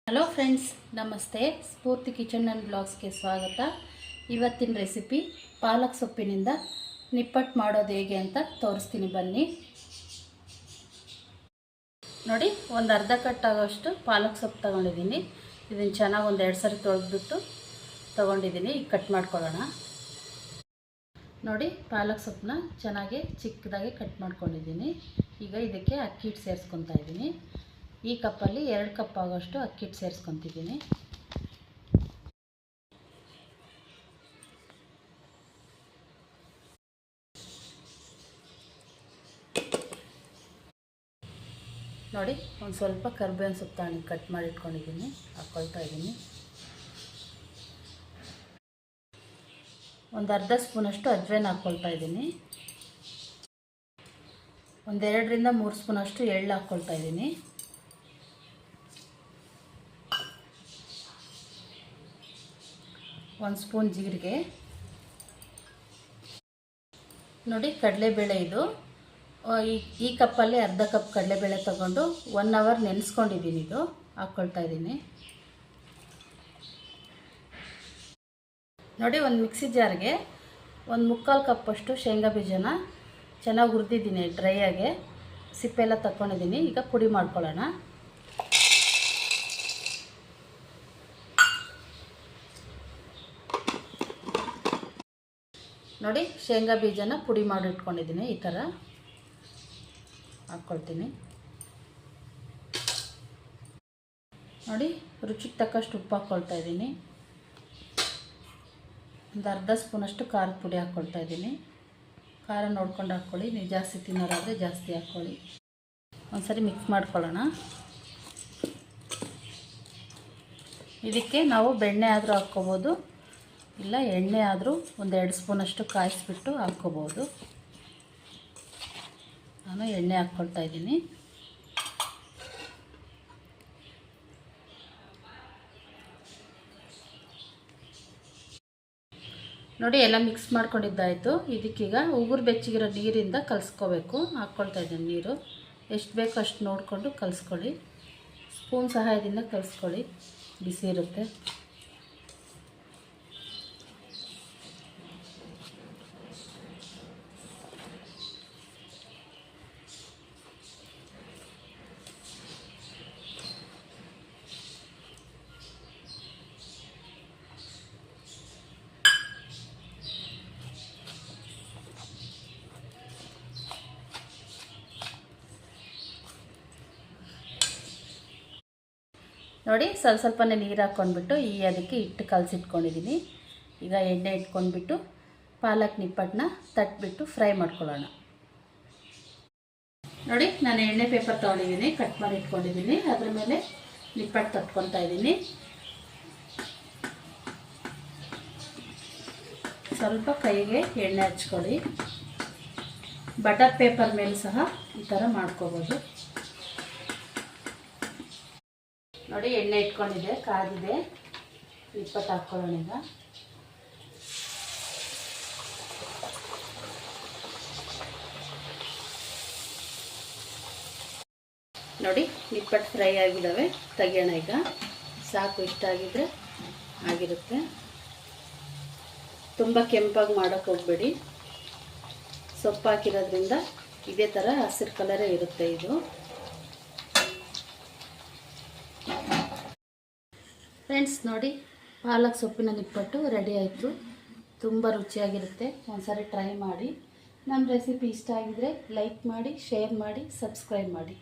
Hello friends, ನಮಸ್ತೆ. ಸ್ಫೂರ್ತಿ kitchen and ಬ್ಲಾಗ್ಸ್ಗೆ ಸ್ವಾಗತ. ಇವತ್ತಿನ ರೆಸಿಪಿ ಪಾಲಕ್ ಸೊಪ್ಪಿನಿಂದ ನಿಪ್ಪಟ್ಟು ಮಾಡೋದು ಹೇಗೆ ಅಂತ ತೋರಿಸ್ತೀನಿ, ಬನ್ನಿ. ನೋಡಿ, ಒಂದು ಅರ್ಧ ಕಟ್ ಆಗೋಷ್ಟು ಪಾಲಕ್ ಸೊಪ್ಪು ತೊಗೊಂಡಿದ್ದೀನಿ. ಇದನ್ನು ಚೆನ್ನಾಗಿ ಒಂದು 2 ಸರಿ ತೊಳೆದ್ಬಿಟ್ಟು ತೊಗೊಂಡಿದ್ದೀನಿ. ಈಗ ಕಟ್ ಮಾಡ್ಕೊಳ್ಳೋಣ. ನೋಡಿ, ಪಾಲಕ್ ಸೊಪ್ಪನ್ನ ಚೆನ್ನಾಗಿ ಚಿಕ್ಕದಾಗಿ ಕಟ್ ಮಾಡ್ಕೊಂಡಿದ್ದೀನಿ. ಈಗ ಇದಕ್ಕೆ ಅಕ್ಕಿ ಹಿಟ್ಟು ಸೇರಿಸ್ಕೊತಾ ಇದ್ದೀನಿ. ಈ ಕಪ್ಪಲ್ಲಿ 2 ಕಪ್ ಆಗೋಷ್ಟು ಅಕ್ಕಿ ಹಿಟ್ಟು ಸೇರಿಸ್ಕೊತಿದ್ದೀನಿ. ನೋಡಿ, ಒಂದು ಸ್ವಲ್ಪ ಕರಿಬೇವಿನ ಸೊಪ್ಪು ತಗೊಂಡು ಕಟ್ ಮಾಡಿ ಇಟ್ಕೊಂಡಿದ್ದೀನಿ, ಹಾಕ್ಕೊಳ್ತಾ ಇದ್ದೀನಿ. ಒಂದು ಅರ್ಧ ಸ್ಪೂನಷ್ಟು ಅಜ್ವಾನ ಹಾಕ್ಕೊಳ್ತಾ ಇದ್ದೀನಿ. ಒಂದು 2 ರಿಂದ 3 ಸ್ಪೂನಷ್ಟು ಎಳ್ಳು ಹಾಕ್ಕೊಳ್ತಾ ಇದ್ದೀನಿ. ಒಂದು ಸ್ಪೂನ್ ಜೀರಿಗೆ. ನೋಡಿ, ಕಡಲೆಬೇಳೆ ಇದು. ಈ ಕಪ್ಪಲ್ಲಿ ಅರ್ಧ ಕಪ್ ಕಡಲೆಬೇಳೆ ತೊಗೊಂಡು 1 ಅವರ್ ನೆನೆಸ್ಕೊಂಡಿದ್ದೀನಿ. ಇದು ಹಾಕ್ಕೊಳ್ತಾ ಇದ್ದೀನಿ. ನೋಡಿ, ಒಂದು ಮಿಕ್ಸಿ ಜಾರ್ಗೆ ಒಂದು 3/4 ಕಪ್ಪಷ್ಟು ಶೇಂಗಾ ಬೀಜನ ಚೆನ್ನಾಗಿ ಹುರಿದಿದ್ದೀನಿ. ಡ್ರೈಯಾಗೆ ಸಿಪ್ಪೆಲ್ಲ ತಗೊಂಡಿದ್ದೀನಿ. ಈಗ ಪುಡಿ ಮಾಡ್ಕೊಳ್ಳೋಣ. ನೋಡಿ, ಶೇಂಗಾ ಬೀಜನ ಪುಡಿ ಮಾಡಿ ಇಟ್ಕೊಂಡಿದ್ದೀನಿ. ಈ ಥರ ಹಾಕ್ಕೊಳ್ತೀನಿ. ನೋಡಿ, ರುಚಿಗೆ ತಕ್ಕಷ್ಟು ಉಪ್ಪು ಹಾಕ್ಕೊಳ್ತಾ ಇದ್ದೀನಿ. ಒಂದು ಅರ್ಧ ಸ್ಪೂನಷ್ಟು ಖಾರದ ಪುಡಿ ಹಾಕ್ಕೊಳ್ತಾ ಇದ್ದೀನಿ. ಖಾರ ನೋಡ್ಕೊಂಡು ಹಾಕ್ಕೊಳ್ಳಿ. ನೀವು ಜಾಸ್ತಿ ತಿನ್ನೋರಾದರೆ ಜಾಸ್ತಿ ಹಾಕ್ಕೊಳ್ಳಿ. ಒಂದು ಸರಿ ಮಿಕ್ಸ್ ಮಾಡ್ಕೊಳ್ಳೋಣ. ಇದಕ್ಕೆ ನಾವು ಬೆಣ್ಣೆ ಆದರೂ ಹಾಕ್ಕೋಬೋದು, ಇಲ್ಲ ಎಣ್ಣೆ ಆದರೂ ಒಂದು 2 ಸ್ಪೂನಷ್ಟು ಕಾಯಿಸ್ಬಿಟ್ಟು ಹಾಕ್ಕೋಬೋದು. ನಾನು ಎಣ್ಣೆ ಹಾಕ್ಕೊಳ್ತಾ ಇದ್ದೀನಿ. ನೋಡಿ, ಎಲ್ಲ ಮಿಕ್ಸ್ ಮಾಡ್ಕೊಂಡಿದ್ದಾಯಿತು. ಇದಕ್ಕೀಗ ಉಗುರು ಬೆಚ್ಚಗಿರೋ ನೀರಿಂದ ಕಲಿಸ್ಕೋಬೇಕು. ಹಾಕ್ಕೊಳ್ತಾ ಇದ್ದೀನಿ ನೀರು. ಎಷ್ಟು ಬೇಕೋ ಅಷ್ಟು ನೋಡಿಕೊಂಡು ಕಲಿಸ್ಕೊಳ್ಳಿ. ಸ್ಪೂನ್ ಸಹಾಯದಿಂದ ಕಲಿಸ್ಕೊಳ್ಳಿ, ಬಿಸಿ ಇರುತ್ತೆ. ನೋಡಿ, ಸ್ವಲ್ಪನೇ ನೀರು ಹಾಕ್ಕೊಂಡ್ಬಿಟ್ಟು ಅದಕ್ಕೆ ಹಿಟ್ಟು ಕಲಸಿಟ್ಕೊಂಡಿದ್ದೀನಿ. ಈಗ ಎಣ್ಣೆ ಇಟ್ಕೊಂಡ್ಬಿಟ್ಟು ಪಾಲಕ್ ನಿಪ್ಪಟ್ಟನ್ನ ತಟ್ಬಿಟ್ಟು ಫ್ರೈ ಮಾಡ್ಕೊಳ್ಳೋಣ. ನೋಡಿ, ನಾನು ಎಣ್ಣೆ ಪೇಪರ್ ತೊಗೊಂಡಿದ್ದೀನಿ, ಕಟ್ ಮಾಡಿ ಇಟ್ಕೊಂಡಿದ್ದೀನಿ. ಅದ್ರ ಮೇಲೆ ನಿಪ್ಪಟ್ಟು ತಟ್ಕೊತಾ ಇದ್ದೀನಿ. ಸ್ವಲ್ಪ ಕೈಗೆ ಎಣ್ಣೆ ಹಚ್ಕೊಳ್ಳಿ. ಬಟರ್ ಪೇಪರ್ ಮೇಲೆ ಸಹ ಈ ಥರ ಮಾಡ್ಕೋಬೋದು. ನೋಡಿ, ಎಣ್ಣೆ ಇಟ್ಕೊಂಡಿದೆ, ಕಾದಿದೆ. ನಿಪ್ಪಟ್ಟು ಹಾಕ್ಕೊಳ್ಳೋಣ. ಈಗ ನೋಡಿ, ನಿಪ್ಪಟ್ಟು ಫ್ರೈ ಆಗಿದ್ದಾವೆ. ತೆಗೆಯೋಣ. ಈಗ ಸಾಕು, ಇಷ್ಟ ಆಗಿದ್ರೆ ಆಗಿರುತ್ತೆ. ತುಂಬ ಕೆಂಪಾಗಿ ಮಾಡೋಕ್ಕೆ ಹೋಗಬೇಡಿ. ಸೊಪ್ಪು ಹಾಕಿರೋದ್ರಿಂದ ಇದೇ ಥರ ಹಸಿರು ಕಲರೇ ಇರುತ್ತೆ ಇದು. ಫ್ರೆಂಡ್ಸ್, ನೋಡಿ, ಪಾಲಕ್ ಸೊಪ್ಪಿನ ನಿಪ್ಪಟ್ಟು ರೆಡಿ ಆಯಿತು. ತುಂಬ ರುಚಿಯಾಗಿರುತ್ತೆ. ಒಂದ್ಸರಿ ಟ್ರೈ ಮಾಡಿ. ನಮ್ಮ ರೆಸಿಪಿ ಇಷ್ಟ ಆಗಿದರೆ ಲೈಕ್ ಮಾಡಿ, ಶೇರ್ ಮಾಡಿ, ಸಬ್ಸ್ಕ್ರೈಬ್ ಮಾಡಿ.